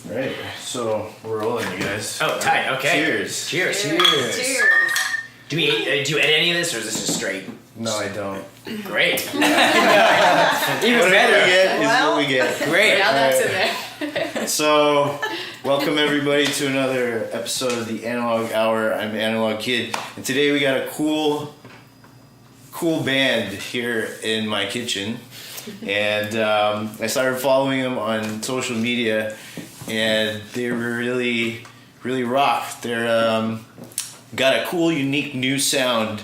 Right, so we're rolling, you guys. Oh, tight. Okay. Cheers. Cheers. Cheers. Do we do you edit any of this, or is this just straight? No, I don't. Great. Even better. What we get is what we get. Great. Now that's in there. So, welcome everybody to another episode of the Analog Hour. I'm Analog Kid, and today we got a cool band here in my kitchen. And I started following them on social media, and they were really rock. They're got a cool, unique new sound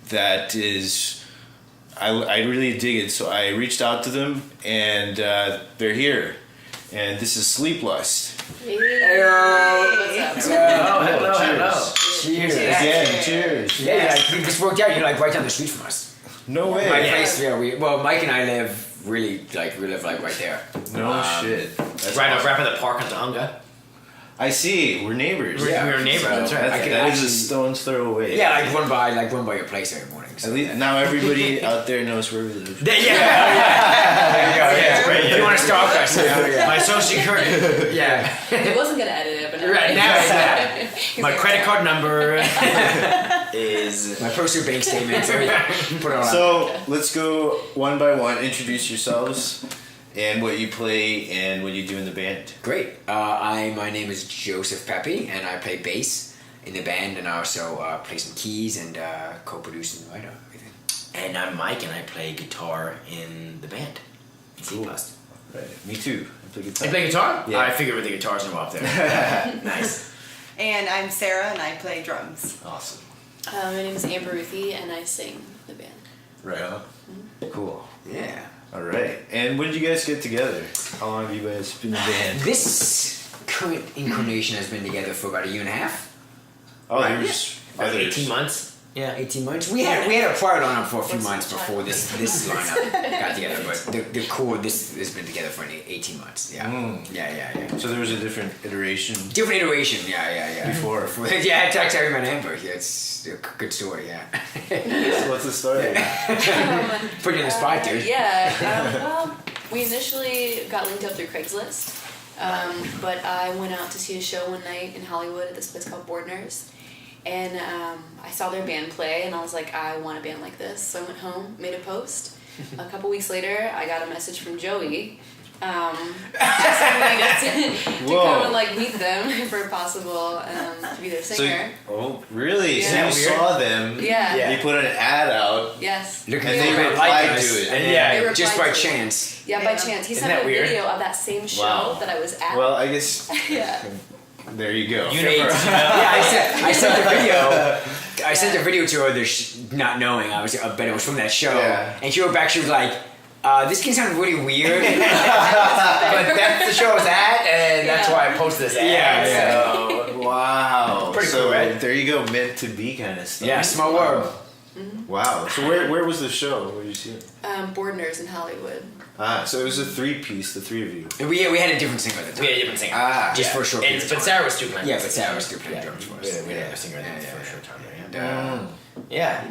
that is, I really dig it. So I reached out to them, and they're here. And this is Sleeplust. Hey. Oh, What's up? hello. Cheers. Yeah. Again, cheers. Yeah, like, this worked out. You're like right down the street from us. No way. My place, Mike and I live right there. No shit. That's Right awesome. up at the park in Tahunga. I see. We're neighbors. We were neighbors. That's right. That is a stone's throw away. Yeah, like run by your place every morning. So. At least now everybody out there knows where we live. There you go. Yeah. Great. If you want to stalk us, my social security. Yeah. He wasn't gonna edit it, but Right now, my credit card number is my personal bank statements. Everything. Put it on. So let's go one by one. Introduce yourselves and what you play and what you do in the band. Great. My name is Joseph Pepe, and I play bass in the band, and I also play some keys and co-produce and write everything. and I'm Mike, and I play guitar in the band. Sleeplust. Right. Me too. I play guitar. You play guitar? Yeah. I figured with the guitars no up there. Nice. And I'm Sarah, and I play drums. Awesome. my name is Amber Ruthie, and I sing the band. Right on. Cool. Yeah. All right. And when did you guys get together? How long have you guys been in the band? This current incarnation has been together for about a year and a half. Oh, Right. you're just About brothers. 18 months. Yeah. 18 months. We had a prior lineup for a few What's months the before time? this lineup got together, but the core this has been together for 18 months. Yeah. Yeah. So there was a different iteration Different iteration. Yeah. before. Yeah, I text every man Amber. Yeah, it's a good story. Yeah. So what's the story? Put you in the spot, dude. Well, we initially got linked up through Craigslist, but I went out to see a show one night in Hollywood at this place called Bordner's, and I saw their band play, and I was like, I want a band like this. So I went home, made a post. A couple weeks later, I got a message from Joey. Asking me to Whoa. come and meet them for possible to be their singer. Oh, really? Yeah. So you saw them. Yeah. They put an ad out. Yes. Look, And they they replied replied to to it. it. And They yeah, replied just by to it. chance. Yeah, by chance. He Isn't sent that me a weird? video of that same show Wow. that I was at. Well, I guess yeah. there you go. You need to know. Yeah, I sent the video. I sent the video to her, not knowing. I bet it was from that show. Yeah. And she wrote back. She was like, "This can sound really weird, but that's the show I was at, and that's Yeah. why I posted this." Yeah. So, wow. Pretty so cool, right? There you go. Meant to be kind of stuff. Yeah, small world. Wow. So where was the show? Where did you see it? Bordner's in Hollywood. So it was a three-piece, the three of you. And we had a different singer at the We time. had a different singer. Just for a short period of But time. Sarah was still playing. Yeah, but Sarah was still playing drums for us. We had a singer there for a short time. And, Yeah.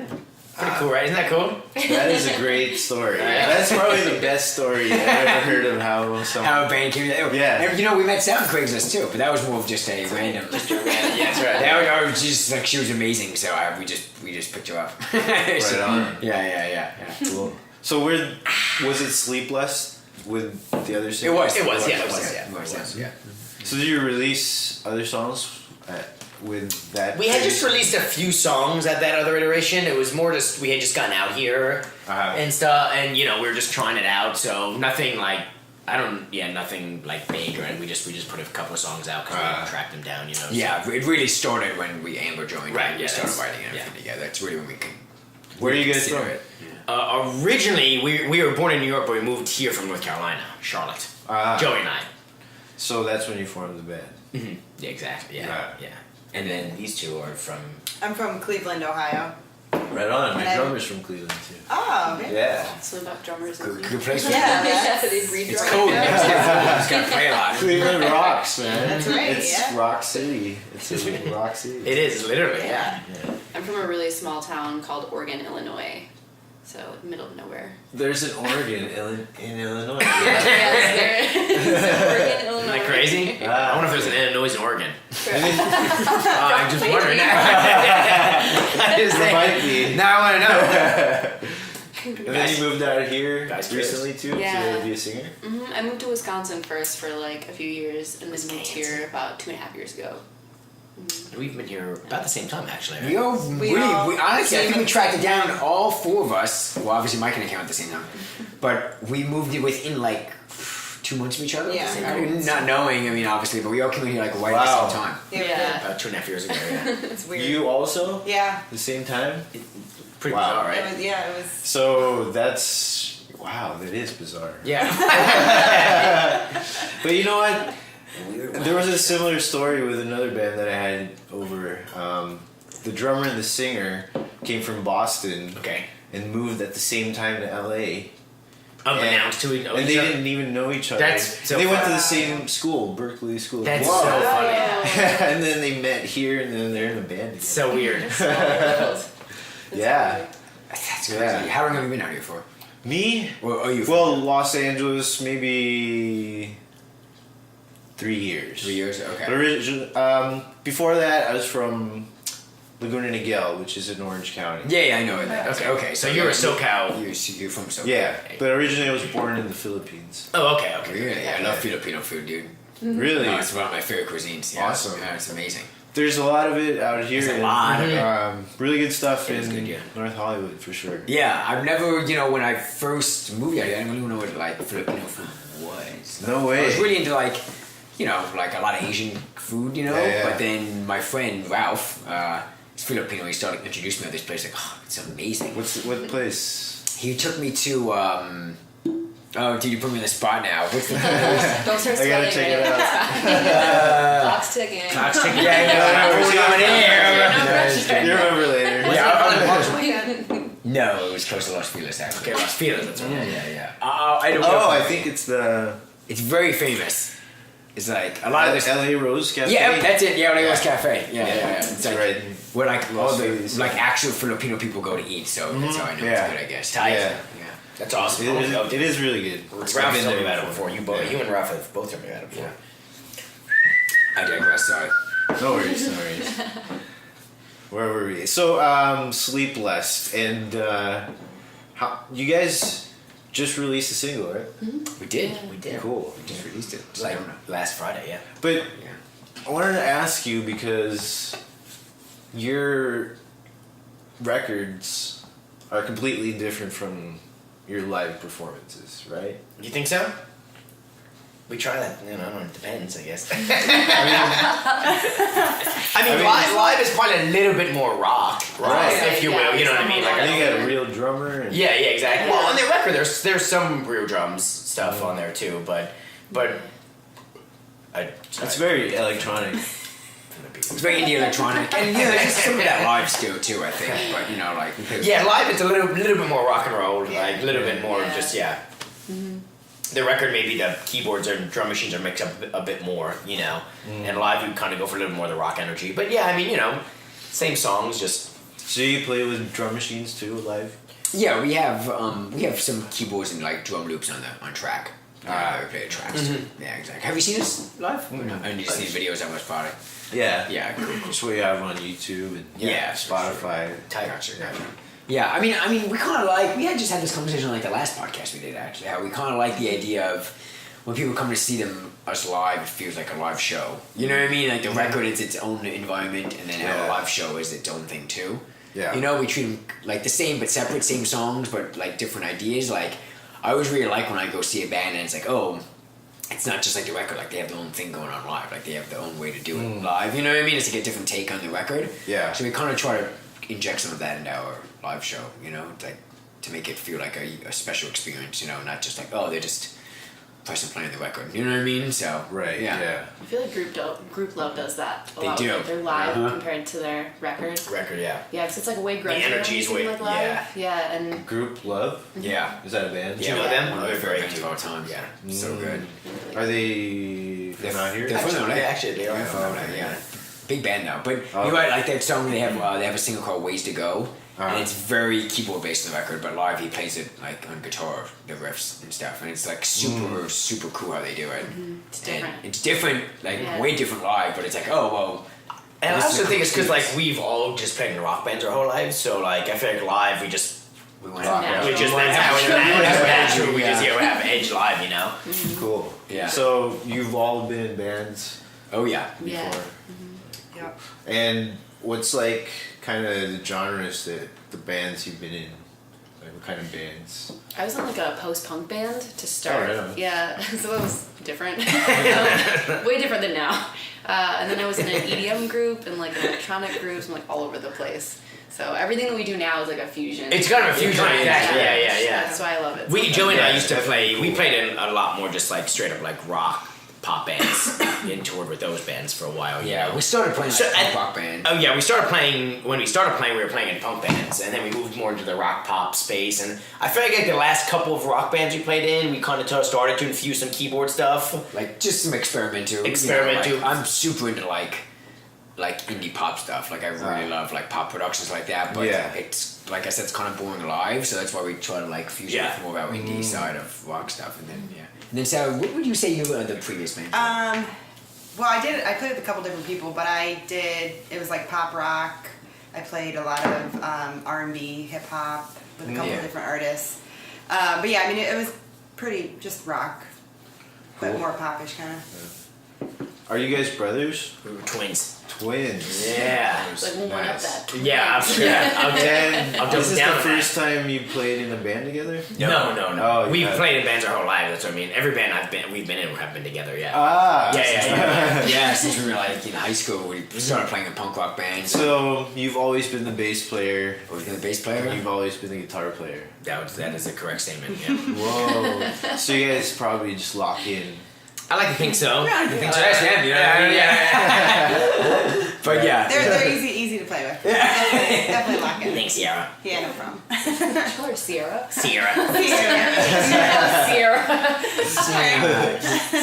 Pretty cool, right? Isn't that cool? That is a great story. That's probably the best story I've ever heard of how someone... How a band came together. Yeah. And, we met Sam on Craigslist too, but that was more of just a random. Yeah, that's right. That was just like she was amazing, so we just picked her up. Right on. Yeah. Cool. So was it Sleeplust with the other It singer? was. It was, Yeah. So did you release other songs with that? We had just released a few songs at that other iteration. It was more just, we had just gotten out here and stuff, and we were just trying it out, so nothing nothing big, or we just put a couple of songs out because we tracked them down, so. Yeah, it really started when Amber joined. Right, and we yeah, started that's- writing everything together. That's really when we could. Where are you guys consider from? it. Originally, we were born in New York, but we moved here from North Carolina, Charlotte. Joey and I. So that's when you formed the band. Mm-hmm. Yeah, exactly. Yeah, Right. yeah. And then these two are from. I'm from Cleveland, Ohio. Right on. My And I- drummer's from Cleveland too. Oh, Yeah. So about drummers and Good place. Yeah, yeah, they breed It's drummers. cold. Just gotta play a lot. Cleveland rocks, man. That's right, It's yeah. Rock City. It's a rock city. It is literally, yeah. I'm from a really small town called Oregon, Illinois. So middle of nowhere. There's an Oregon in Illinois. Yes, there is. Oregon, Illinois. Isn't that crazy? I wonder if there's an Illinois in Oregon. And then, I'm just wondering. I just there might be. Now I want to know. And then you moved out here Guys, recently too Yeah. to be a singer? I moved to Wisconsin first for like a few years, and then moved Wisconsin. here about 2.5 years ago. We've been here about the same time, actually. We all, We all- we honestly, I think we tracked it down, all four of us. Well, obviously Mike and I came out at the same time, but we moved it within like 2 months of each other. Yeah. Not knowing, I mean, obviously, but we all came in here like right at Wow. the same time. Yeah. About 2.5 years ago, yeah. It's weird. You also? Yeah. The same time? Pretty Wow. bizarre, It right? was, yeah, it was. So that's wow, that is bizarre. Yeah. But you know what? There was a similar story with another band that I had over. The drummer and the singer came from Boston Okay. and moved at the same time to LA. Unbeknownst to each other. And they didn't even know each other. That's so they went to funny. the same school, Berkeley School. That's Whoa. so funny. And then they met here, and then they're in a band together. So weird. Yeah. That's crazy. Yeah. How long have you been out here for? Me? Well, are you? Well, Los Angeles, maybe 3 years. 3 years. Okay. But before that, I was from Laguna Niguel, which is in Orange County. Yeah, I know it. Okay. Okay. So you're a SoCal. You're from SoCal. Yeah, but originally I was born in the Philippines. Oh, okay. Okay. Really? I love Filipino food, dude. Really? No, it's one of my favorite cuisines. Yeah. Awesome. Yeah, it's amazing. There's a lot of it out here. There's a lot of it. Really good stuff It is in good, yeah. North Hollywood, for sure. Yeah, I've never, when I first moved out here, I didn't even know what like Filipino food was. No I way. was really into like a lot of Asian food, Yeah, yeah. But then my friend Ralph, he's Filipino. He started introducing me to this place. Like, oh, it's amazing. What place? He took me to. Oh, dude, you put me in the spot now. What's the Don't start I gotta sweating. check it right? out. Clock's ticking. Clock's ticking. Yeah, We're going No pressure. You remember later. No, it was close to Los Feliz actually. Okay. Los Feliz. That's right. Yeah. I don't know. Oh, I think it's the It's very famous. It's like a lot of this. LA Rose Cafe. Yeah, that's it. Yeah, Oleo's Yeah. Cafe. Yeah. It's It's like right. where like all the Feliz. like actual Filipino people go to eat. So that's how I know Yeah. it's good. I guess. Tight. Yeah. That's awesome. It is really good. Ralph I've been told me there about it before. You both, Yeah. you and Ralph have both told me about it before. I digress. Sorry. No worries, no worries. Where were we? So, Sleeplust, and how you guys just released a single, right? We did. We did. Cool. We just released it. Like last Friday, yeah. But Yeah. I wanted to ask you because your records are completely different from your live performances, right? You think so? We try that. I don't know. It depends, I guess. I mean, live is probably a little bit more rock, Right. if you will. You know what I mean? Like, I think you got a real drummer. And yeah, exactly. Well, on the record, there's some real drums stuff on there too, but it's very electronic. It's very indie electronic, and there's some of that live still too. I think, but yeah, live it's a little bit more rock and roll, like a little bit more just The record, maybe the keyboards and drum machines are mixed up a bit more, and live you kind of go for a little more of the rock energy. But yeah, I mean, same songs, just So you play with drum machines too live? Yeah, we have some keyboards and like drum loops on track. We play the tracks. Yeah, exactly. Have you seen us live? No, I only seen videos on my Spotify. Yeah. Yeah, cool. Just what you have on YouTube and Spotify. Gotcha. Yeah, I mean, we kind of we had just had this conversation on like the last podcast we did actually. How we kind of like the idea of when people come to see us live, it feels like a live show. You know what I mean? Like the record, it's its own environment, and then how a live show is its own thing too. Yeah. We treat them like the same but separate, same songs but like different ideas. Like I always really like when I go see a band and it's like, oh, it's not just like the record, like they have their own thing going on live, like they have their own way to do it live. You know what I mean? It's like a different take on the record. Yeah. So we kind of try to inject some of that into our live show, like to make it feel like a special experience, not just like, oh, they're just person playing the record. You know what I mean? So Right. Yeah. I feel like Group Love does that a They lot. do. With their live Uh-huh. compared to their record. record, yeah. Yeah, because it's like way grungy. energy is way- like live. Yeah, and Group Love. yeah. Is that a band? Do you know them? One of They're my very favorite bands of all time. Yeah. So good. Are they're not here? They're from LA. Actually, they are from from LA, LA, yeah. Big band now, but Oh. you know, like that song they have a single called "Ways to Go," and it's very keyboard based on the record. But live, he plays it like on guitar, the riffs and stuff, and it's like super cool how they do it. It's different. And it's different, like way different live. But it's like, oh well. And I also think it's because like we've all just played in rock bands our whole lives, so like I feel like live we went rock Yeah. we just that's how we just have edge live, you know. Cool. Yeah. So you've all been in bands Oh yeah. before. Yeah. Yep. And what's like kind of the genres that the bands you've been in? Like what kind of bands? I was in like a post-punk band to start. Oh, really? Yeah, so it was different. Way different than now. And then I was in an EDM group and like an electronic groups and like all over the place. So everything that we do now is like a fusion. It's kind of a fusion, exactly. Yeah. That's why I love it. Joe and I used to play. We played in a lot more just like straight up like rock pop bands and toured with those bands for a while. You know? We started playing like punk rock band. Oh yeah, we started playing. When we started playing, we were playing in punk bands, and then we moved more into the rock pop space. And I feel like the last couple of rock bands we played in, we kind of started to infuse some keyboard stuff. Like just some experimental. Experimental. Like, I'm super into like indie pop stuff. Like I really love like pop productions like that. But it's like I said, it's kind of boring live. So that's why we try to like fuse it with more about indie side of rock stuff. And then And then Sarah, what would you say you were the previous band? Well, I played with a couple different people, but it was like pop rock. I played a lot of R&B, hip hop with a couple of different artists. But yeah, I mean, it was pretty just rock, but more popish kind of. Are you guys brothers? We were twins. Twins. Yeah. Like we'll one up that. Yeah, I'll This is down the with first time you played in a band together? No. Oh, We've yeah. played in bands our whole life. That's what I mean. Every band we've been in have been together. Yeah. Ah. Yeah, since we were like in high school, we started playing in punk rock bands. So you've always been the bass player. Or the bass player. And you've always been the guitar player. That is a correct statement. Yeah. Whoa. So you guys probably just lock in. I like to think so. I think so. Yeah. But yeah. They're easy to play with. Definitely lock in. Thanks, Sierra. Yeah, no problem. Sure, Sierra. Sierra. Sierra.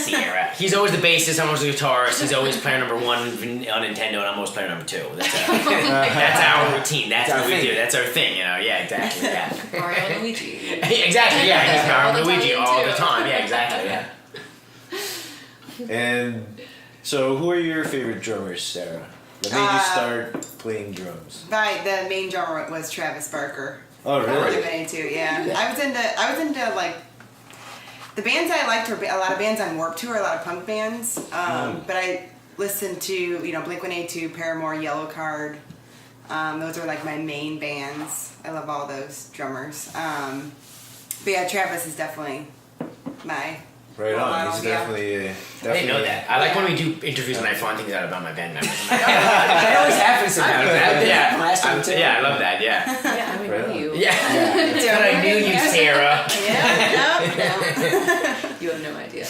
Sierra. He's always the bassist, I'm always the guitarist. He's always player number 1 on Nintendo, and I'm always player number 2. That's our routine. That's what we do. That's our thing, you know. Yeah, exactly. Yeah. Mario and Luigi. Exactly. Yeah. He's All Mario the Luigi time, all too. the time. Yeah. Exactly. Yeah. And so who are your favorite drummers, Sarah? That made you start playing drums? The main drummer was Travis Barker. Oh, I would have really? been into, yeah. I was into like the bands I liked were a lot of bands on Warped Tour, a lot of punk bands. But I listened to Blink-182, Paramore, Yellowcard. Those are like my main bands. I love all those drummers. But yeah, Travis is definitely my Right role on. model, He's yeah. definitely. I didn't know that. I like when we do interviews and I find things out about my band members. That always happens sometimes. Yeah. Last time too. Yeah, I love that. Yeah. Yeah, I mean, Right who on. you? Yeah. But I knew you, Sarah. You have no idea.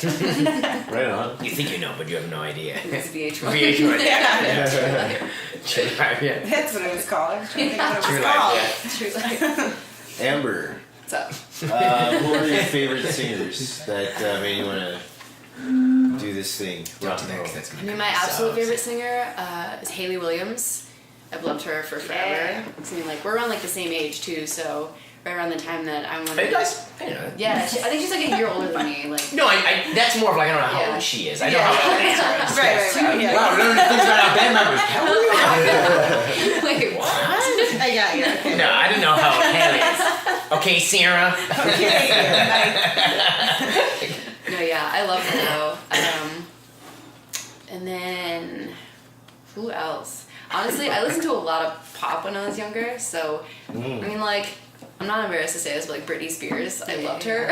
Right on. You think you know, but you have no idea. It's VH1. VH1. Yeah. True life. Yeah. That's what it was called. I was trying to think of what it True was life. called. Yeah. True life. Amber, What's up? who are your favorite singers that made you want to do this thing? Rock and roll? I mean, my absolute favorite singer is Hayley Williams. I've loved her for forever. Yeah. I mean, like, we're around like the same age too, so right around the time that I wanted. Hey guys. I know. Yeah, I think she's like a year older than me. Like, No, I that's more of like I don't know how Yeah. old she is. I know how old Sarah is. Right, yeah. Wow, learning things about our band members. wait, what? I got you. Okay. No, I didn't know how old Haley is. Okay, Sarah. No, yeah, I love her though. And then who else? Honestly, I listened to a lot of pop when I was younger, so I mean, like, I'm not embarrassed to say this, but like Britney Spears, I loved her.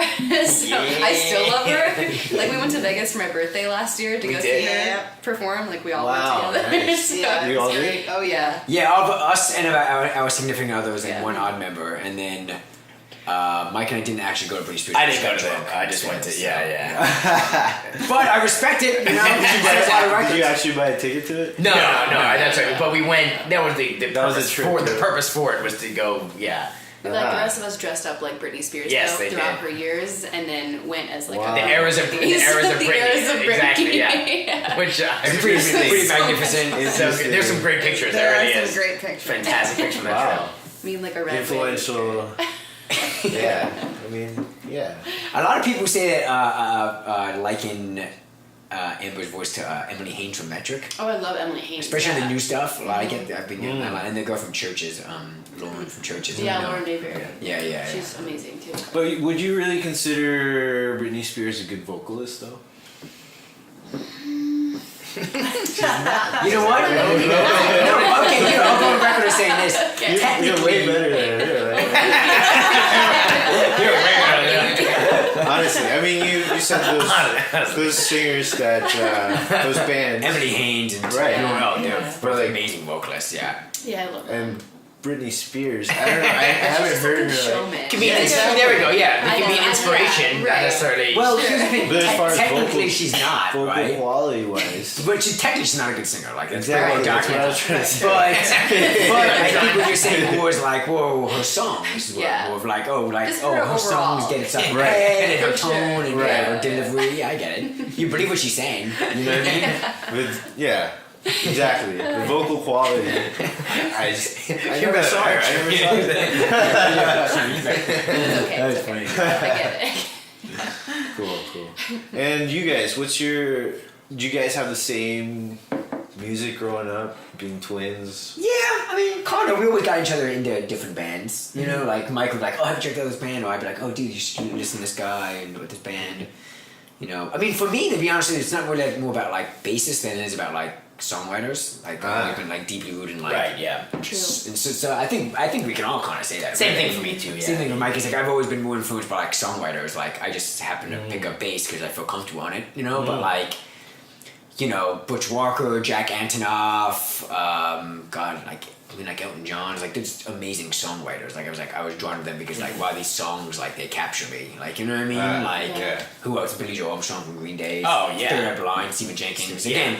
So I still love her. Like, we went to Vegas for my birthday last year to go see her Yeah. perform. Like, we all Wow, went together. nice. So Yeah. You all it's did? great. Oh yeah. Yeah, of us and our significant other was like Yeah. one odd member, and then Mike and I didn't actually go to British Spears. I didn't go to them. I just went to yeah. But I respect it. You know, she plays a lot of Did you records. actually buy a ticket to it? No, that's right. But we went. That was the That was purpose the trip for to the it. purpose for it was to go. Yeah. Like the rest of us dressed up like Britney Spears Yes, though, they throughout did. her years, and then went as like Wow. The eras of The Britney. eras of Britney. Exactly. Yeah. Yeah. Which It's pretty magnificent. so good. There's some great pictures. There There are really some is. great pictures. Fantastic pictures from that Wow. trip. mean like a red influential. Yeah, I mean, yeah. A lot of people say that liken Amber's voice to Emily Haynes from Metric. Oh, I love Emily Haynes. Especially yeah. the new stuff. I've been getting that a lot. And the girl from Churches, Lauren from Churches. Yeah, you know. Lauren Mayberry. Yeah. She's amazing too. But would you really consider Britney Spears a good vocalist, though? You know what? No, okay, here, I'll go on record as saying this. You're way better than her. Honestly, I mean, you said those singers that those bands, Emily Haynes and right? they're But like amazing vocalists. Yeah. Yeah, I love her. and Britney Spears. I don't know. I haven't heard her. Like, Showman. Can be there we go. Yeah, I it can be know, an inspiration, right. not necessarily. Well, here's the thing. But as far as Technically, vocal- she's not, vocal right? quality wise. But technically, she's not a good singer. Like that's Exactly, very well that's what I was documented. trying to say. But I think what you're saying more is like, whoa, her songs were Yeah. more of like, Just her her overall. songs get it up Right. and her For sure. tone and Right. her delivery. Yeah, I get it. You believe what she's saying. You know what I mean? Yeah, exactly. The vocal quality. I never saw her. I never saw her. It's okay. That was It's okay. funny. I get it. Cool. And you guys, do you guys have the same music growing up, being twins? Yeah, I mean, kind of. We always got each other into different bands. You know, like Mike would be like, "Oh, have you checked out this band?" Or I'd be like, "Oh, dude, you should listen to this guy and with this band." You know, I mean, for me, to be honest with you, it's not really more about like bassists than it is about like songwriters. Like I've been like deeply rooted in like. right, yeah. True. And so I think we can all kind of say that. Same right? thing for me too. Yeah. Same thing with Mike. It's like I've always been more influenced by like songwriters. Like I just happen to pick up bass because I feel comfortable on it, you know. But like, you know, Butch Walker, Jack Antonoff, like Elton John. Like there's amazing songwriters. Like I was drawn to them because like wow, these songs like they capture me. Like you know what I mean? Who else? Billy Joe Armstrong from Green Day. Oh, yeah. Third Eye Blind, Stephen Jenkins. Yeah. Again,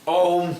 all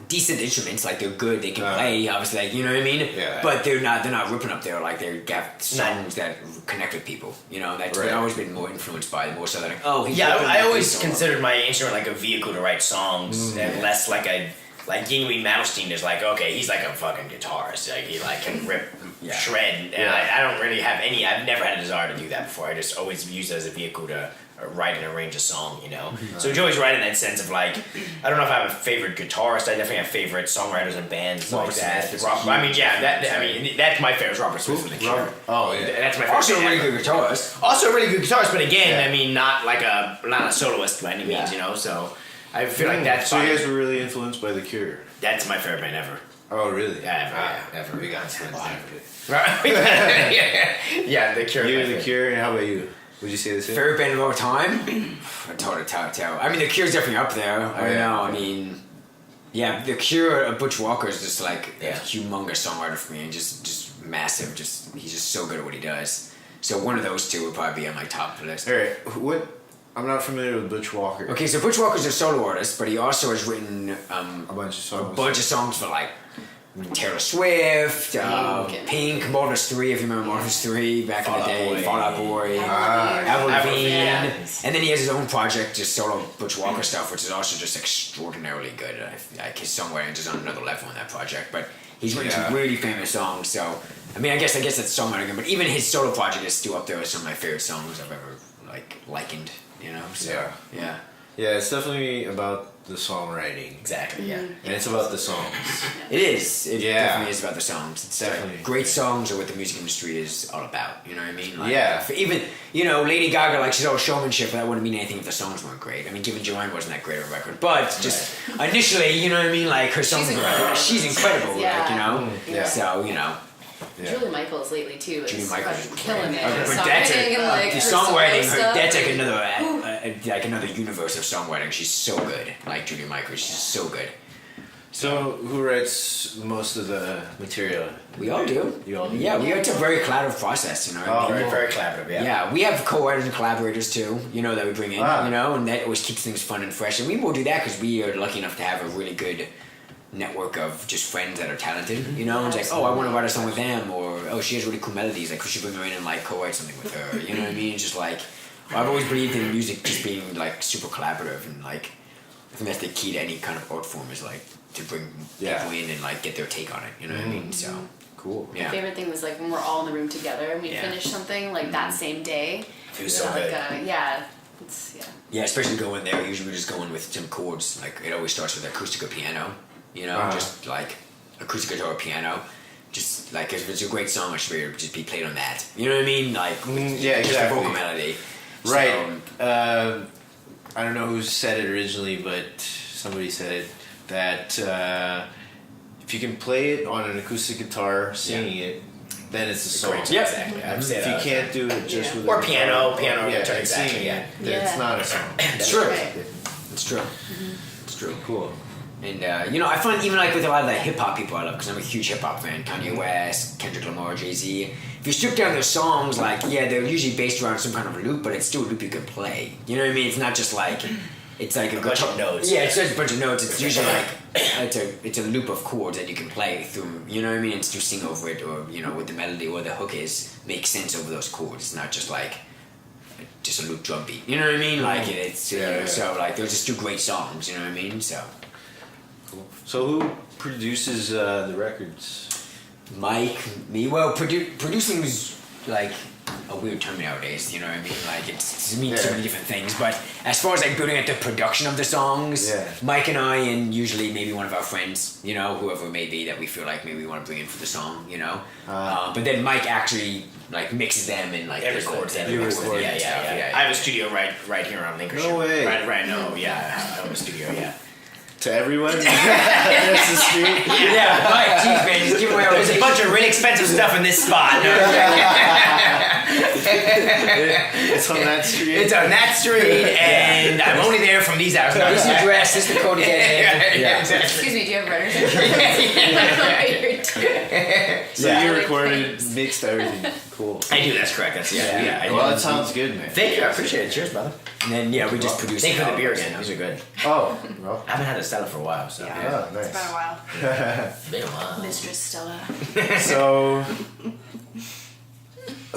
decent instruments, like they're good, they can play, obviously, like you know what I mean. Yeah. But they're not ripping up there. Like they got songs that connect with people. You know, that's Right. I've always been more influenced by more so like he's Yeah, ripping I up always this song. considered my instrument like a vehicle to write songs, and less like a Yngwie Malmsteen is like, okay, he's like a fucking guitarist. Like he like can rip, shred. And I don't really have any. I've never had a desire to do that before. I just always used it as a vehicle to write and arrange a song. You know. So Joey's right in that sense of like, I don't know if I have a favorite guitarist. I definitely have favorite songwriters and bands Robert like that. Smith is I mean, yeah, that's my favorite. Robert Smith from The Cure. Oh yeah. That's my favorite. Also a band really ever. good guitarist. Also a really good guitarist, but again, Yeah. I mean, not a soloist by any means, you know. So I feel like that's So you fine. guys were really influenced by The Cure. That's my favorite band ever. Oh really? Yeah, Ever. We got twins. Right? yeah, The Cure. You The Cure, and how about you? Would you say the same? Favorite band of all time? It's hard to tell. I mean, The Cure's definitely up there. I don't know. I mean, yeah, The Cure. Butch Walker is just like a humongous songwriter for me, and just massive. He's just so good at what he does. So one of those two would probably be on my top list. All right. What? I'm not familiar with Butch Walker. Okay, so Butch Walker's a solo artist, but he also has written A bunch of songs. for like Taylor Swift, Pink. Marvelous 3, if you remember Marvelous 3 back Fall in the Out day, Boy. Fall Out Boy, Avril Avril Lavigne, Yeah. and then he has his own project, just solo Butch Walker stuff, which is also just extraordinarily good. Like his songwriting is on another level in that project, but he's written some really famous songs. So I mean, I guess that's songwriting, but even his solo project is still up there with some of my favorite songs I've ever likened. You know, so yeah. Yeah, it's definitely about the songwriting. Exactly. Yeah. And it's about the songs. It is. It Yeah. definitely is about the songs. It's Definitely. great songs are what the music industry is all about. You know what I mean? Like, Yeah. Even Lady Gaga, like she's all showmanship, but that wouldn't mean anything if the songs weren't great. I mean, Given Joanne wasn't that great of a record, but just initially, you know what I mean? Like her songs, she's incredible. Yeah. Like you know. Yeah. So you know. Yeah. Julie Michaels lately too is Julie Michaels fucking is killing it. great. Her But that's songwriting and like the her songwriting. solo stuff. That's like another universe of songwriting. She's so good. Like Julie Michaels, she's so good. So, who writes most of the material? We all do. You all do? Yeah, it's a very collaborative process, you know. Oh, Very, very collaborative. Yeah. Yeah, we have co-writers and collaborators too, that we bring in, Wow. and that always keeps things fun and fresh. And we will do that because we are lucky enough to have a really good network of just friends that are talented, And it's like, oh, I want to write a song with them, or oh, she has really cool melodies. Like, could you bring her in and like co-write something with her? You know what I mean? It's just like, I've always believed in music just being like super collaborative, and like, I think that's the key to any kind of art form is like to bring people in and like get their take on it. You know what I mean? So. Cool. My Yeah. favorite thing was like when we're all in the room together and we Yeah. finish something like that same day. Feels so like, good. It's Yeah, especially going there. Usually we just go in with some chords. Like it always starts with acoustic or piano. You know, just like acoustic guitar or piano. Just like if it's a great song, it should just be played on that. You know what I mean? Like yeah, just exactly. a vocal melody. Right. So, I don't know who said it originally, but somebody said it that if you can play it on an acoustic guitar, singing it, then it's a song. Great. Yeah. Exactly. I've said If you that. can't do it just with a Or guitar, piano, yeah, guitar, and exactly, singing yeah. it, then it's Yeah. not a song. it's true. right. It's true. It's true. Cool. And you know, I find even like with a lot of the hip hop people I love, because I'm a huge hip hop fan, Kanye West, Kendrick Lamar, Jay-Z. If you strip down their songs, like they're usually based around some kind of loop, but it's still a loop you can play. You know what I mean? It's not just like it's like a bunch of notes. Yeah, it's just a bunch of notes. It's usually like it's a loop of chords that you can play through. You know what I mean? It's to sing over it, or you know, what the melody or the hook is, makes sense over those chords. It's not just like just a loop drum beat. You know what I mean? Like it's so like they're just two great songs. You know what I mean? So. So who produces the records? Mike, me. Well, producing is like a weird term nowadays. You know what I mean? Like it means so many different things. But as far as like building out the production of the songs, Mike and I, and usually maybe one of our friends, you know, whoever it may be that we feel like maybe we want to bring in for the song, you know. But then Mike actually like mixes them and like records them. You mixes record them. and Yeah. I have a studio right here on Lincolnshire. No way. Right. No. Yeah. I have a studio. Yeah. To everyone? That's the street? Yeah, Mike, geez, man, just give away our There's a bunch of really expensive stuff in this spot. It's on that street? It's on that street, and I'm only there from these hours. This is the address, this is the code to get in. Yeah. Excuse me, do you have runners? So you recorded, mixed everything. Cool. I do. That's correct. That's yeah. I do. Well, that sounds good, man. Thank you. I appreciate it. Cheers, brother. And then we just produce. Thank you for the beer albums, again. These are good. Oh, well. I haven't had a Stella for a while, so Oh, nice. It's been a while. been a while. Mistress Stella. So,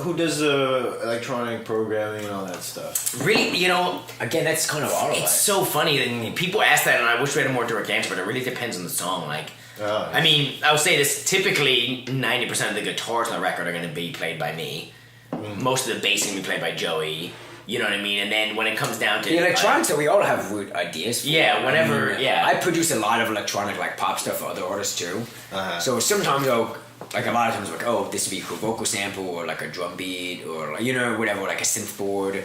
who does the electronic programming and all that stuff? Really, you know, Again, that's kind of our it's so funny that people ask that, and I wish we had a more direct answer, but it really depends on the song. Like, I mean, I would say this: typically, 90% of the guitars on the record are going to be played by me. Most of the bass can be played by Joey. You know what I mean? And then when it comes down to The electronics that we all have weird ideas for. Yeah, whenever- yeah. I produce a lot of electronic like pop stuff for other artists too. So sometimes like a lot of times like, oh, this would be a cool vocal sample or like a drum beat or like, you know, whatever, like a synth board.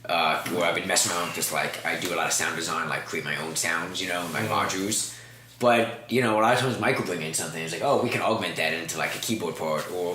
Where I've been messing around with just like I do a lot of sound design, like create my own sounds, you know, my modules. But you know, a lot of times Mike will bring in something. It's like, oh, we can augment that into like a keyboard part, or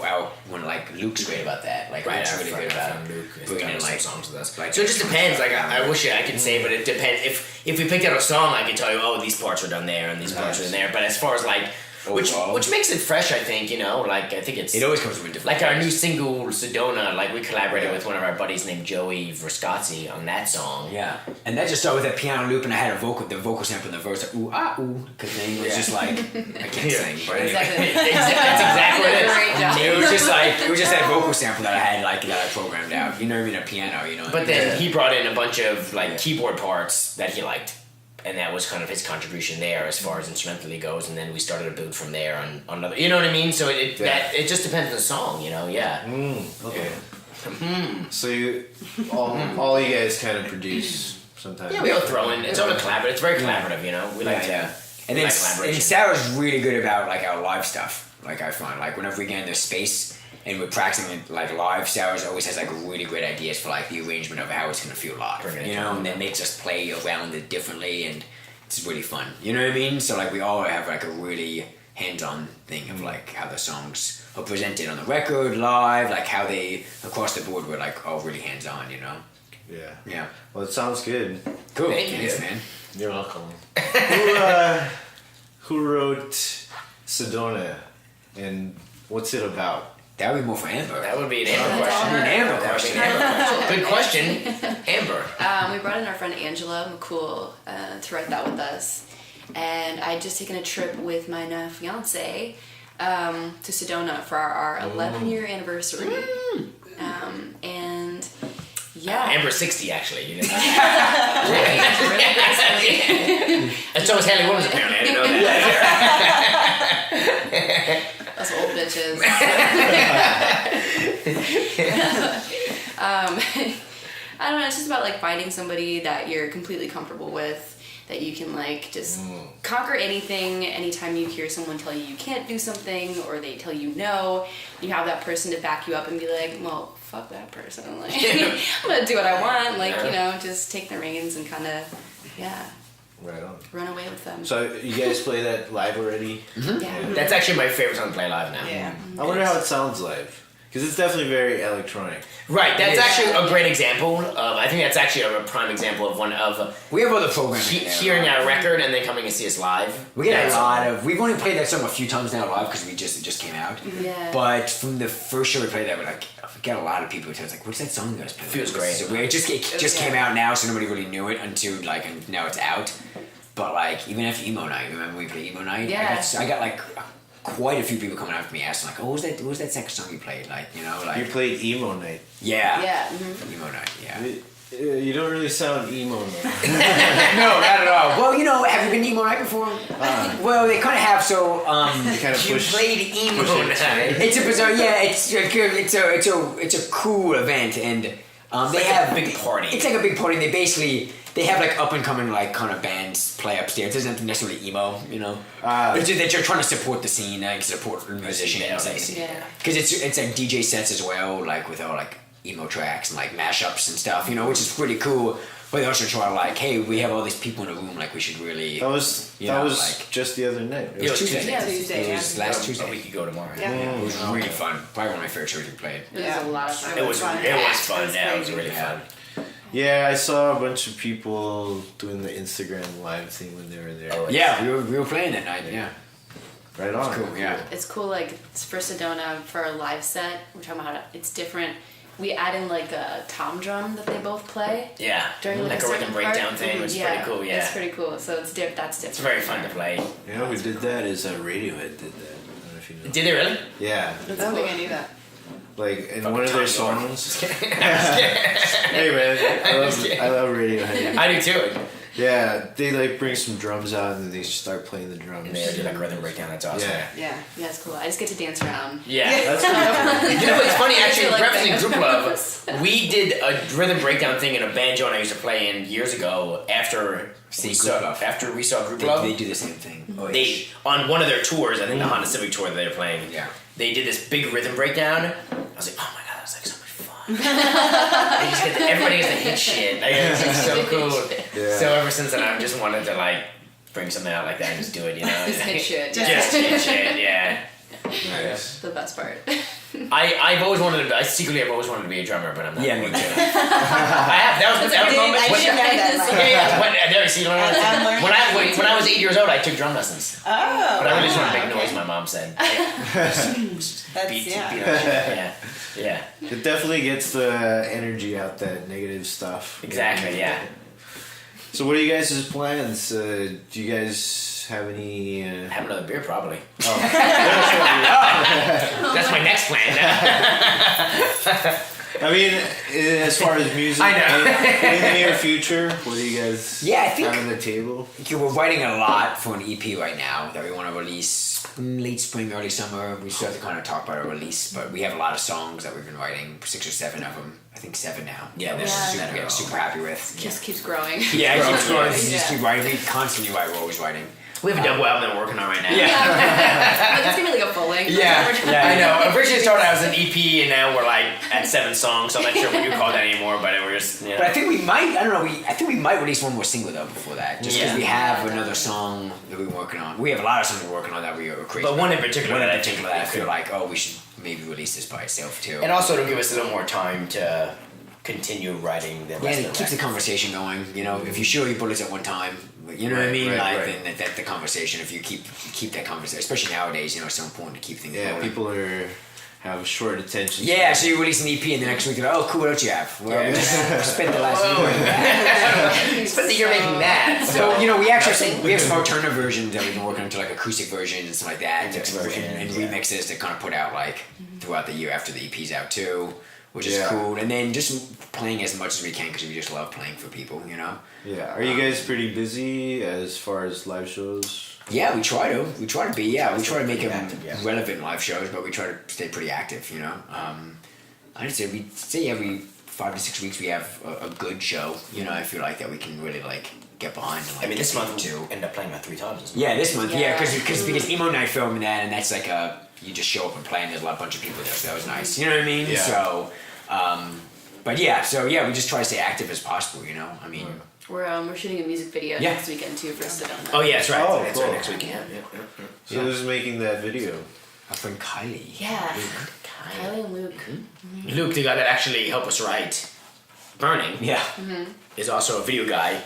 when like Luke's great about that. Like Luke's really good about bringing in like songs with us. like- So it just depends. Like I wish I could say, but it depends. If we picked out a song, I could tell you, oh, these parts are done there and these parts are in there. But as far as like which makes it fresh, I think. You know, like I think it always comes from a different. like our new single Sedona. Like we collaborated with one of our buddies named Joey Vroscozzi on that song. Yeah, and that just started with a piano loop, and I had the vocal sample in the verse, like, ooh ah ooh, because then it was just like I can't sing. But anyway. Exactly. That's exactly what it is. Great job. It was just that vocal sample that I had like that I programmed out. You know what I mean? A piano, you know. But then he brought in a bunch of like keyboard parts that he liked, and that was kind of his contribution there as far as instrumentally goes. And then we started to build from there on another. You know what I mean? So it just depends on the song. You know? Yeah. Okay. So you, all you guys kind of produce sometimes. Yeah, we all throw in. It's all collaborative. It's very collaborative. You know, we like to. And we then like collaboration. Sarah's really good about like our live stuff. Like I find like whenever we get in their space and we're practicing it like live, Sarah's always has like really great ideas for like the arrangement of how it's gonna feel live. You know, and that makes us play around it differently, and it's really fun. You know what I mean? So like we all have like a really hands-on thing of like how the songs are presented on the record live, like how they across the board we're like all really hands-on. You know? Yeah. Yeah. Well, it sounds good. Cool. Thank you, Thanks, dude. man. You're welcome. Who wrote Sedona, and what's it about? That would be more for Amber. That would be an Amber That's question. all An Amber That would be question. an Amber question. Good question, Amber. We brought in our friend Angela McCool to write that with us. And I'd just taken a trip with my now fiance to Sedona for our 11-year anniversary. And yeah. Amber's 60 actually. You know? Really And so is Haley Williams apparently. I didn't know that. I was us old bitches. I don't know. It's just about like finding somebody that you're completely comfortable with, that you can like just conquer anything. Anytime you hear someone tell you can't do something or they tell you no, you have that person to back you up and be like, well, fuck that person. Like, I'm gonna do what I want. Like, you know, just take the reins and kind of, Right on. run away with them. So you guys play that live already? Yeah. That's actually my favorite song to play live now. Yeah. I wonder how it sounds live. Because it's definitely very electronic. Right, that's actually a great example of. I think that's actually a prime example of one of We have other programming. hearing a record and then coming and see us live. We get a lot of. We've only played that song a few times now live because it just came out. Yeah. But from the first show we played that, we get a lot of people who tell us like, "What's that song you guys play?" Feels great. So it just came out now, so nobody really knew it until like and now it's out. But like even after emo night, remember we played emo night? Yeah. I got like quite a few people coming after me asking like, "Oh, what was that second song you played?" Like you know, like You played emo night. yeah, Yeah. emo night, yeah. You don't really sound emo night. No, not at all. Well, you know, have you been to emo night before? Well, they kind of have. So, You kind of You push. played emo push it, night. it's a bizarre. Yeah, it's a cool event, and they like have a big party. It's like a big party. And they have like up and coming like kind of bands play upstairs. It isn't necessarily emo, you know. It's just that you're trying to support the scene, like support musicians, Yeah. because it's like DJ sets as well, like with all like emo tracks and like mashups and stuff, you know, which is pretty cool. But they also try to like, hey, we have all these people in the room, like we should really. That was like, just the other night. it was Tuesday. Yeah, Tuesday, It was yeah. last A Tuesday. week ago tomorrow. Yeah. It was really fun. Probably one of my favorite shows we played. It was a lot of fun. It was fun. fun. It was Yeah, it was crazy. really fun. Yeah, I saw a bunch of people doing the Instagram live thing when they were there. Oh, Yeah, we were playing that night. Yeah, Right on. cool. Yeah. It's cool, like for Sedona for a live set. We're talking about it's different. We add in like a tom drum that they both play Yeah, during like a a rhythm certain breakdown part. thing, which is pretty cool. Yeah, it's pretty cool. So that's different. it's very fun to play. You know who did that is Radiohead did that. I don't know if you know. Did they really? Yeah, I don't think I knew that. like in Fucking one of their Tom York. songs. Hey man, I love Radiohead. I do too. Yeah, they like bring some drums out and they start playing the drums. And they do like a rhythm breakdown. That's awesome. Yeah. Yeah. Yeah, it's cool. I just get to dance around. Yeah. That's pretty cool. You know what's funny? Actually, I feel like referencing that. Group Love, we did a rhythm breakdown thing in a banjo I used to play in years ago. After we saw Group Love, They do the same thing. they on one of their tours, I think the Honda Civic tour that they were playing. Yeah. They did this big rhythm breakdown. I was like, oh my god, that's like so much fun. They just everybody gets to hit shit. Like, it's like so cool. Yeah. So ever since then, I've just wanted to like bring something out like that and just do it. You know, Just hit shit. Just hit shit. Yeah. Nice. The best part. I've always wanted to. I've always wanted to be a drummer, but I'm not. Yeah, me going too. to. I have. That was I didn't know that. Yeah. I've never seen one. I'm learning. When I was 8 years old, I took drum lessons. Oh. But I really just want to make okay. noise. My mom said. That's, Beat, yeah. beat on shit. Yeah. Yeah. It definitely gets the energy out, that negative stuff. Exactly. Yeah. So what are you guys' plans? Do you guys have any? Have another beer, probably. Oh. That's my next plan. I mean, as far as music, I know. in the near future, what do you guys Yeah, I think- have on the table? We're writing a lot for an EP right now that we want to release late spring, early summer. We still have to kind of talk about a release, but we have a lot of songs that we've been writing, 6 or 7 of them. I think 7 now. Yeah, We're yeah. super happy with. Just keeps growing. Yeah, it keeps growing. Yeah. We just keep writing. We constantly write. We're always writing. We have a double album that we're working on right now. Like, it's gonna be like a full length. I know. Originally it started out as an EP, and now we're like at 7 songs. So I'm not sure what you call that anymore, but we're just. But I think we might. I don't know. I think we might release one more single though before that, just because Yeah. we have another song that we're working on. We have a lot of songs we're working on that we are crazy. But about. one in particular One in that I particular think that I we feel could- like, oh, we should maybe release this by itself too. And also to give us a little more time to continue writing the Yeah, rest and of it keeps the conversation going. You know, if you shoot your bullets at one time, you know what I Right, mean. right, Like, right. then that the conversation. If you keep that conversation, especially nowadays, you know, it's so important to keep things Yeah, going. people have short attention. Yeah, so you release an EP and the next week you're like, oh, cool, what else you have? Well, we just spent the last year doing that. Spent the year making that. So, you know, we actually we have some alternative versions that we've been working on to like acoustic versions and stuff like that, Mix and versions, remixes to kind of put out like throughout the year after the EP's out too. which is cool. And then just playing as much as we can because we just love playing for people, you know. Yeah. Are you guys pretty busy as far as live shows? Yeah, we try to. We try to be. Yeah, we try to make them active, relevant live shows, but we try to stay pretty active. You know, I'd say we say every 5 to 6 weeks we have a good show. You know, I feel like that we can really like get behind. And, like, I mean, this get month too. we ended up playing about 3 times. Yeah, this month. Yeah, Yeah. because emo night filming that, and that's like you just show up and play, and there's a bunch of people there, so that was nice. You know what I mean? Yeah. So, but yeah, we just try to stay active as possible. You know, I mean. We're shooting a music video Yeah. next weekend too for Sit On That. Oh yeah, that's right. Oh, that's cool. right. Next week. Yeah. So who's making that video? Our friend Kylie. Yeah. Kylie and Luke. Luke, the guy that actually helped us write Burning, Yeah. is also a video guy,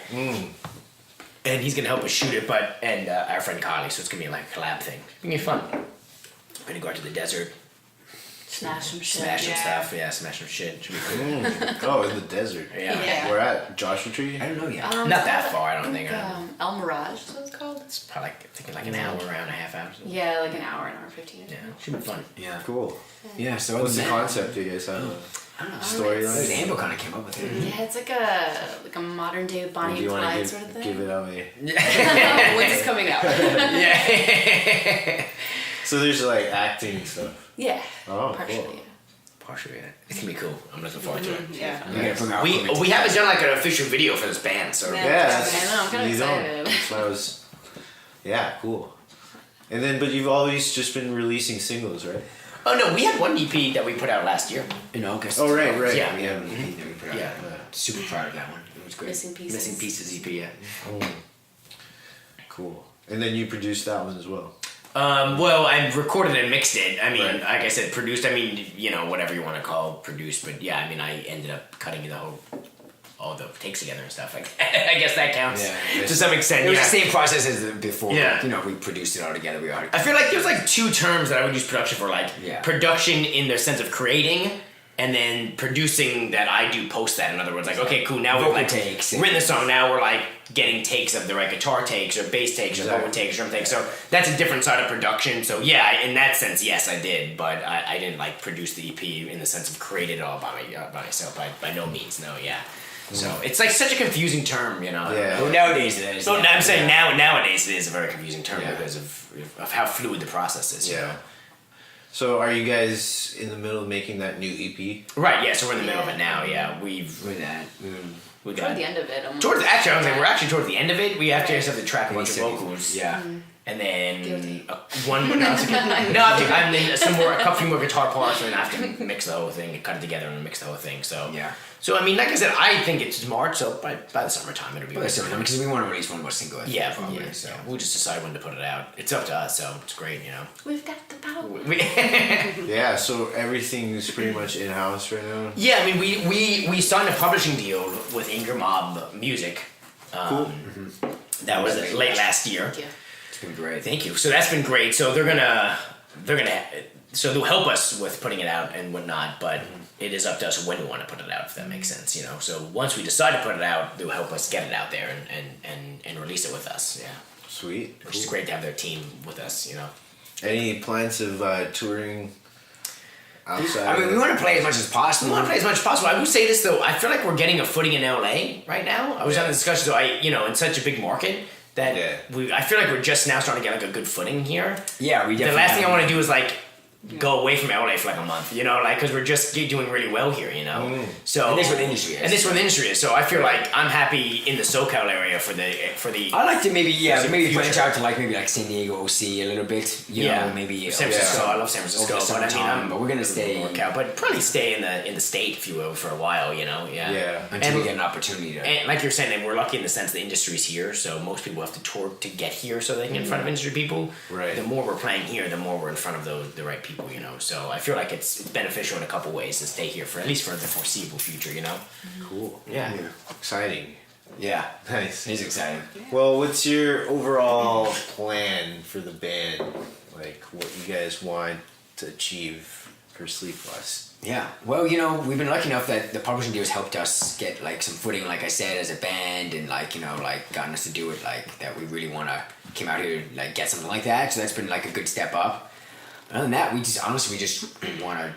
and he's gonna help us shoot it. And our friend Kylie, so it's gonna be like a collab thing. It's gonna be fun. We're gonna go out to the desert, Smash some shit. smash some yeah. stuff. Yeah, smash some shit. Should be cool. Oh, in the desert. Yeah. Yeah. We're at Joshua Tree. I don't know yet. Not that far, I don't think. El Mirage is what it's called. It's probably thinking like an hour, around a half hour. Yeah, like an hour 15. Yeah, should be fun. Yeah. Cool. Yeah. So What's the other than that, concept? Do you guys have a I don't know. storyline? Amber kind of came up with it. Yeah, it's like a modern day Do Bonnie you and want Clyde to sort of thing. give it away? When's this coming out? Yeah. So there's like acting stuff. Yeah. Oh, partially. cool. Yeah. Partially, yeah. It's gonna be cool. I'm looking forward to it. Yeah. We gotta bring our We equipment we haven't done like an official video for this band, so Yeah. Yeah, I know, I'm kinda you don't. excited. That's why I was. Yeah, cool. And then, but you've always just been releasing singles, right? Oh no, we had one EP that we put out last year. in August. Oh, right. Yeah. We have an EP that we put out. Yeah. Super proud of that one. It was great. Missing pieces. Missing Pieces EP. Yeah. Cool. And then you produced that one as well. Well, I recorded and mixed it. I mean, Right. like I said, produced. I mean, you know, whatever you want to call produced. But yeah, I mean, I ended up cutting all the takes together and stuff like that. I guess that counts Yeah. to some extent. It was yeah. the same process as before. Yeah. You know, we produced it all together. We already. I feel like there's like 2 terms that I would use production for, like Yeah. production in the sense of creating, and then producing that I do post that. In other words, like okay, cool. Now we've Vocal like takes. written the song. Now we're like getting takes of the right guitar takes or bass takes or Exactly. vocal takes or something. So that's a different side of production. So yeah, in that sense, yes, I did, but I didn't like produce the EP in the sense of create it all by myself. By no means, no. Yeah. So it's like such a confusing term, you know. Yeah. Well, nowadays it is. So yeah. I'm saying nowadays it is a very confusing term Yeah. because of how fluid the process is. You know? So are you guys in the middle of making that new E EP? Right, yeah, so we're in the middle of it now, yeah. We've With that. we got Toward the end of it. Almost. towards actually I was like we're actually towards the end of it. We actually just have to track a bunch of vocals. Yeah. And then Guilty. one no, it's okay. No, I'm then some more a few more guitar parts and then I have to mix the whole thing, cut it together and mix the whole thing. So Yeah. So I mean, like I said, I think it's March, so by the summertime it'll be But so, because we want to release one more single. I think, yeah, probably. yeah, So. yeah. We'll just decide when to put it out. It's up to us, so it's great, you know. We've got the power. Yeah, so everything's pretty much in house right now. Yeah, I mean, we signed a publishing deal with Ingram Mob Music. Cool. That was late last year. Thank you. It's been great. Thank you. So that's been great. So they're gonna, so they'll help us with putting it out and whatnot. But it is up to us when we want to put it out, if that makes sense, you know. So once we decide to put it out, they'll help us get it out there and release it with us. Yeah, Sweet. which is great to have their team with us, you know. Any plans of touring outside? I mean, we want to play as much as We possible. want to play as much as possible. I will say this though, I feel like we're getting a footing in LA right now. I was having a discussion, so in such a big market that I feel like we're just now starting to get like a good footing here. Yeah, we definitely. The last thing I have- want to do is like go away from LA for like a month, you know, like because we're just doing really well here, you know. So And this is what the industry is. And this is what the industry is. So I feel like I'm happy in the SoCal area for the. I like to maybe maybe future. branch out to like maybe like San Diego, OC a little bit. You know, maybe San Francisco. I love San Francisco, over the but I mean, summertime, but we're gonna stay work out, but probably stay in the state, if you will, for a while, you know. Yeah. Yeah. until And- we get an opportunity to. And like you're saying, and we're lucky in the sense the industry's here, so most people have to tour to get here so they can get in front of industry people. Right. The more we're playing here, the more we're in front of the right people, you know. So I feel like it's beneficial in a couple ways to stay here for at least for the foreseeable future, you know. Cool. Yeah. Exciting. Yeah, Nice. he's excited. Well, what's your overall plan for the band? Like, what you guys want to achieve for Sleeplust? Yeah, well, you know, we've been lucky enough that the publishing deals helped us get like some footing, like I said, as a band, and like like gotten us to do it, like that we really want to came out here like get something like that. So that's been like a good step up. Other than that, we just want to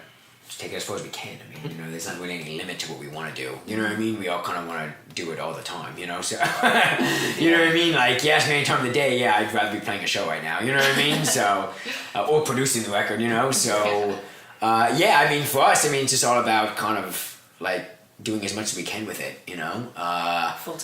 take it as far as we can. I mean, you know, there's not really any limit to what we want to do. You know what I mean? We all kind of want to do it all the time, you know? So, you know what I mean? Like, you ask me any time of the day, yeah, I'd rather be playing a show right now. You know what I mean? So, or producing the record, you know? So, yeah, I mean, for us, I mean, it's just all about kind of, like, doing as much as we can with it, you know? Full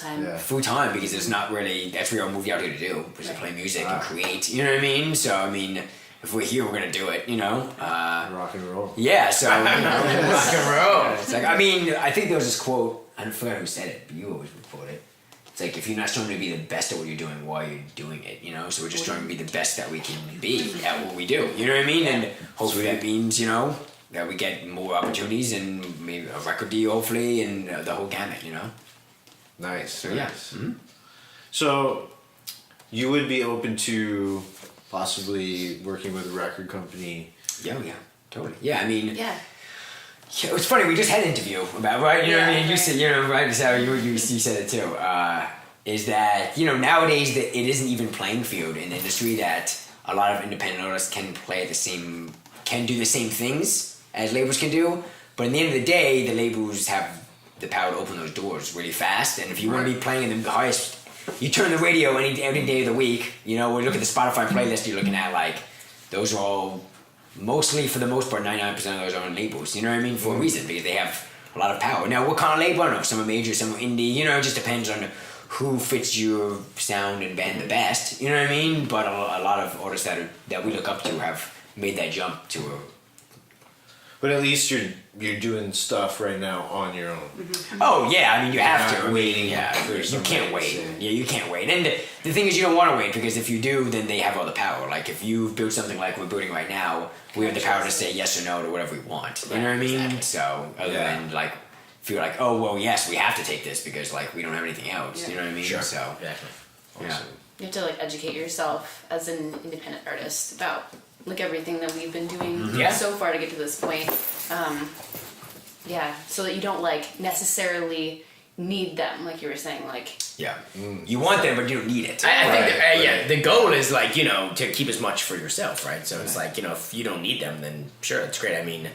time, because it's not really, that's what we all moved out here to do, was to play music and create, you know what I mean? So, I mean, if we're here, we're gonna do it, you know? Rock and roll. Yeah, so, you know, Rock and roll. it's like, I mean, I think there was this quote, I forgot who said it, but you always quote it. It's like, if you're not trying to be the best at what you're doing, why are you doing it, you know? So we're just trying to be the best that we can be at what we do, you know what I mean? And hopefully that means, you know, that we get more opportunities and maybe a record deal, hopefully, and the whole gamut, you know? Nice. So, yeah. Nice. So, you would be open to possibly working with a record company? Yeah, totally. Yeah, I mean, Yeah. it's funny, we just had an interview about, right? You know what I mean? You right. said, you know, right? So you said it too. Is that, you know, nowadays that it isn't even playing field in the industry that a lot of independent artists can do the same things as labels can do. But in the end of the day, the labels have the power to open those doors really fast. And if you want to be playing in the highest, you turn the radio every day of the week, you know, we look at the Spotify playlist you're looking at, like, those are all, mostly, for the most part, 99% of those are on labels, you know what I mean, for a reason, because they have a lot of power. Now, what kind of label? I don't know, some are major, some are indie, you know, it just depends on who fits your sound and band the best, you know what I mean? But a lot of artists that we look up to have made that jump to a... But at least you're doing stuff right now on your own. Oh yeah, I mean you have You're to. not waiting Yeah, for you somebody can't to wait. say. Yeah, you can't wait. And the thing is, you don't want to wait, because if you do, then they have all the power. Like if you build something like we're building right now, we have the power to say yes or no to whatever we want. You know what I mean? So other than like feel like, oh well, yes, we have to take this because like we don't have anything else. You know what I mean? Sure. So Exactly. yeah. You have to like educate yourself as an independent artist about like everything that we've been doing so far to get to this point. Yeah, so that you don't like necessarily need them, like you were saying, like Yeah. You want them, but you don't need it. I think that, the goal is like, you know, to keep as much for yourself, right? So it's like, you know, if you don't need them, then sure, that's great. I mean,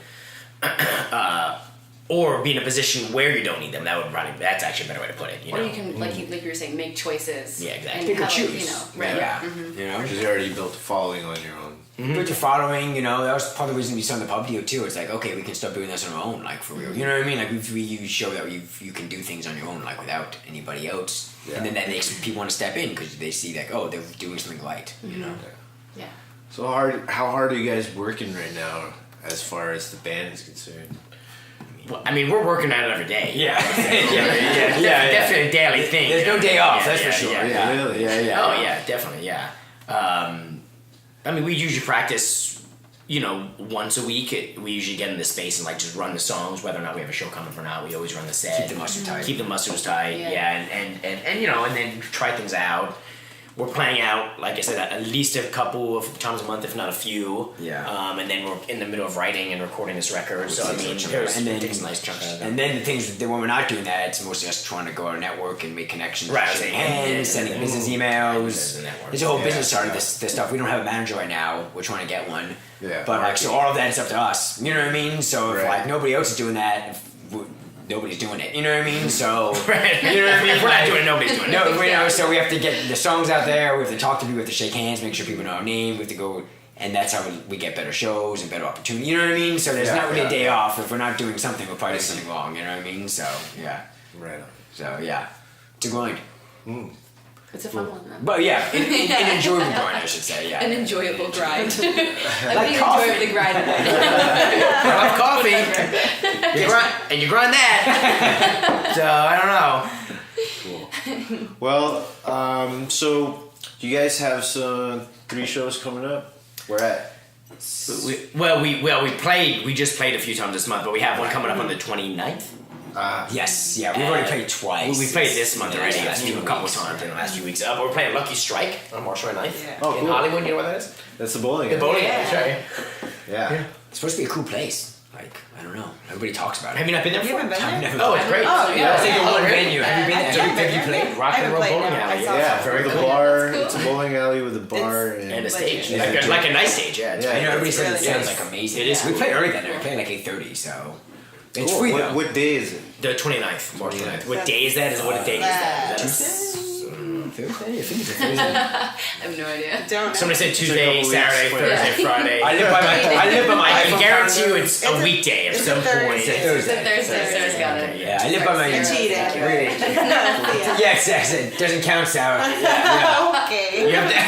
or be in a position where you don't need them. That's actually a better way to put it. You or know? you can like you were saying, make choices. Yeah, exactly. And Pick or how, choose. you know, right? Yeah. Mm-hmm. You know. Because you already built a following on your own. Built your following, you know, that was part of the reason we signed the pub deal too. It's like, okay, we can start doing this on our own, like for real. You know what I mean? Like you show that you can do things on your own, like without anybody else. Yeah. And then that makes people want to step in because they see like, oh, they're doing something right, you know? Yeah. So how hard are you guys working right now as far as the band is concerned? Well, I mean, we're working at it every day. Yeah. Definitely a daily thing. There's you no know? day off, Yeah, that's for sure. yeah. Yeah. Really? Yeah. Oh yeah, definitely, yeah. I mean, we usually practice, you know, once a week. We usually get in the space and like just run the songs, whether or not we have a show coming or not. We always run the set. Keep the mustard tight. Keep the mustards tight. Yeah. Yeah, and you know, and then try things out. We're planning out, like I said, at least a couple of times a month, if not a few. Yeah. And then we're in the middle of writing and recording this record. So I mean, And it takes a nice chunk out of that. And then the things that when we're not doing that, it's mostly us trying to go on a network and make connections. Right, Shaking and- hands, sending and- business There's emails. a network. There's a whole Yeah, business side of yeah. this stuff. We don't have a manager right now. We're trying to get one. Yeah. But like, so all of that is up to us. You know what I mean? So if Right. like nobody else is doing that, nobody's doing it. You know what I mean? So Right. you know what I mean? If we're not doing it, nobody's doing it. No, you know, so we have to get the songs out there. We have to talk to people. We have to shake hands, make sure people know our name. We have to go, and that's how we get better shows and better opportunities. You know what I mean? So there's Yeah, not really a yeah, day yeah. off. If we're not doing something, we're probably doing something wrong. You know what I mean? So yeah. Right on. So yeah, it's a grind. It's a fun one though. But yeah, an enjoyable grind, I should say. Yeah. An enjoyable grind. I'm Like being coffee. enjoyable grind. I love coffee. You grind that. So I don't know. Well, so you guys have some 3 shows coming up? Where at? We just played a few times this month, but we have one coming up on the 29th. Yes, yeah, we've already played twice. We played this month Yeah, already, last few a couple weeks. times in the last few weeks. We're playing Lucky Strike on March 29th Yeah. Oh, in cool. Hollywood. You know where that is? That's the bowling. The alley. bowling alley. That's right. Yeah. It's supposed to be a cool place. Like, I don't know. Everybody talks about it. Have you not been there You before? haven't been I've there? never Oh, been. it's great. Oh, yeah. It's like a Oh, one really? venue. Have you been there? It's a Have you played? Rock and Roll Bowling Alley. Yeah, very with a cool. bar. Cool. It's a bowling alley with a bar And a Legit. stage, Yeah. like a nice stage. Yeah, it's Yeah. I know everybody It's says it really sounds nice. like amazing. It is. We played early that night. We played like 8:30, so it's Cool. free What, though. what day is it? the 29th, March 29th. What day is that? What day is that? Thursday? I think it's a Thursday. I have no idea. Don't. Somebody said It's a Tuesday, couple Saturday, weeks. Thursday, Friday. I live by my I iPhone guarantee you calendar. it's a It's a- weekday at it's a some Thursday. point. It's a It's a Thursday. Thursday. Sarah's got it. Yeah, I live by my. You're cheating. Really? Yeah. Yes, yes, it doesn't count, Sarah. Okay. You have to,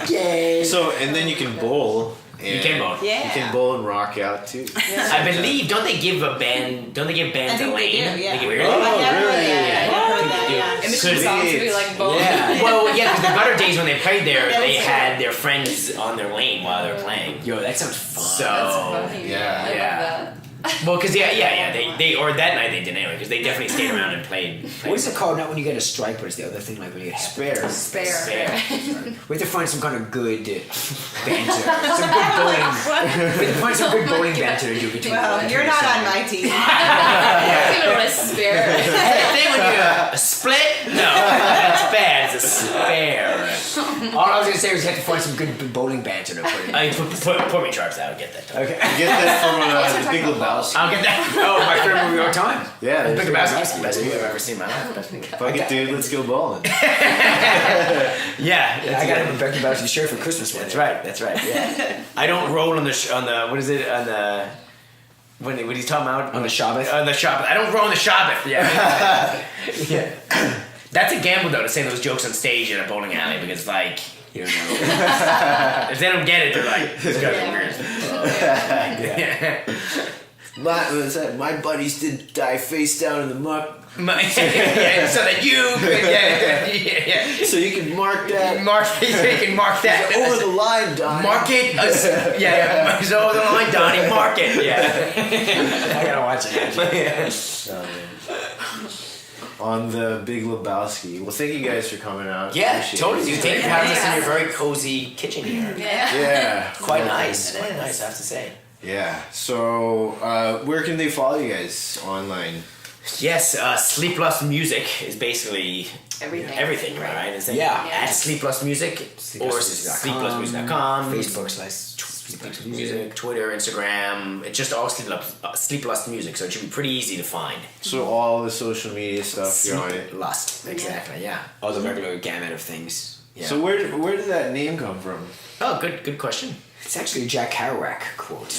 okay. So, and then you can bowl. And You can bowl. Yeah. You can bowl and rock out too. I believe, don't they give bands I a think lane? they do, yeah. They give, Oh, I never really? heard that. Yeah. I never heard that, They do. yeah. In between Sweet. songs, we like both. Yeah. Well, yeah, because the gutter days when they played there, Yeah, they that's had their friends on their lane while they were playing. Yo, that sounds fun. So, That's funny. yeah. I Yeah. love that. well, because they or that night they did anyway, because they definitely stayed around and played. What is it called? Not when you get a strike, but it's the other thing like when you get Spare. Spare. Fair. We have to find some kind of good banter, some good bowling. We have to find some good bowling banter to do between. Well, you're not on my team. I don't even want to spare. Thing when you a split? No, that's bad. It's a spare. All I was gonna say was you have to find some good bowling banter to put in. I put me charts out. I'll get that. Okay. Get that from What's the your Big technical Lebowski. I'll get that. Oh, my favorite movie of all time. Yeah, Big there's Lebowski, best movie I've ever seen in my life. Fuck it, dude. Let's go bowling. Yeah, I got him a Becky Bowser shirt for Christmas one. That's right. That's right. Yeah. I don't roll on the what is it on the when he's talking about On the Shabbat? On the Shabbat. I don't roll on the Shabbat. Yeah. Yeah. That's a gamble though to say those jokes on stage in a bowling alley because like You don't know. if they don't get it, they're like this guy's Yeah. weird. My buddies did die face down in the muck, Yeah, so that you could yeah. so you can mark that Mark, you can mark that over the line, Don. Mark it. Yeah. So over the line, Donnie. Mark it. Yeah. I gotta watch it. On the Big Lebowski. Well, thank you guys for coming out. Yeah, Appreciate totally. it. Dude, thank you for having us in your very cozy kitchen here. Yeah. Yeah. Quite nice. Quite nice, I have to say. Yeah. So, where can they follow you guys online? Yes, Sleeplust Music is basically Everything. right? Is that Yeah. At Sleeplust Music or sleeplustmusic.com. Facebook/Sleeplust Music, Twitter, Instagram. It's just all Sleeplust Music, so it should be pretty easy to find. So all the social media stuff, you're on it. Lust, exactly. Yeah. All the regular gamut of things. Yeah. So where did that name come from? Oh, good question. It's actually a Jack Kerouac quote.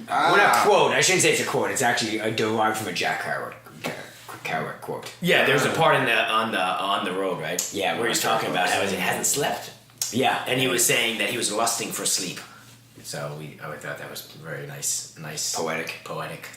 Well, not quote. I shouldn't say it's a quote. It's actually derived from a Jack Kerouac quote. Yeah, there's a part on the road, right? Yeah, where he's talking about how he hasn't slept, Yeah, and he was saying that he was lusting for sleep. So I thought that was a very nice Poetic.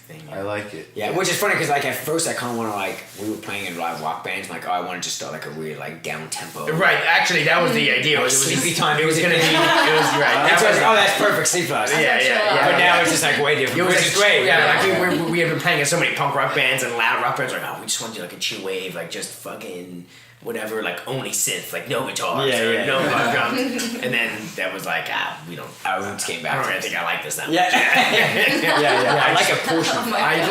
thing. I like it. Yeah, which is funny because like at first I kind of want to like we were playing in live rock bands like I wanted to start like a weird like down tempo. Right, actually, that was the idea. It was Sleepy time. It was gonna be. It was right. That was, Oh, that's perfect. Sleeplust. yeah. But now it's just like way different. It was Which is great. Yeah, like we had been playing in so many punk rock bands and loud rock bands. Like, oh, we just want to do like a chill wave, like just fucking whatever, like only synth, like no guitars, no drums. And then that was like, we don't. Our roots came I back. don't really think I like this now. Yeah. I like a portion of that.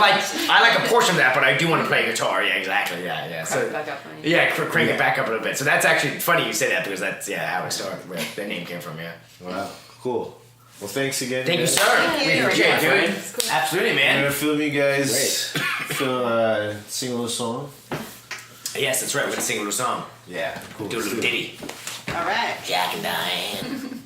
I like a portion of that, but I do want to play guitar. Yeah, exactly. Yeah. Crank it back up on you. Crank it back up a little bit. So that's actually funny you say that because that's how it started. Where the name came from. Yeah. Wow. Cool. Well, thanks again. Thank you, guys. sir. Thank We you. appreciate it, dude. It's cool. Absolutely, I'm man. gonna film you guys. Sing a little song. Yes, that's right. We're gonna sing a little song. Yeah. Cool. Do a little ditty. All right. Jack and Diane.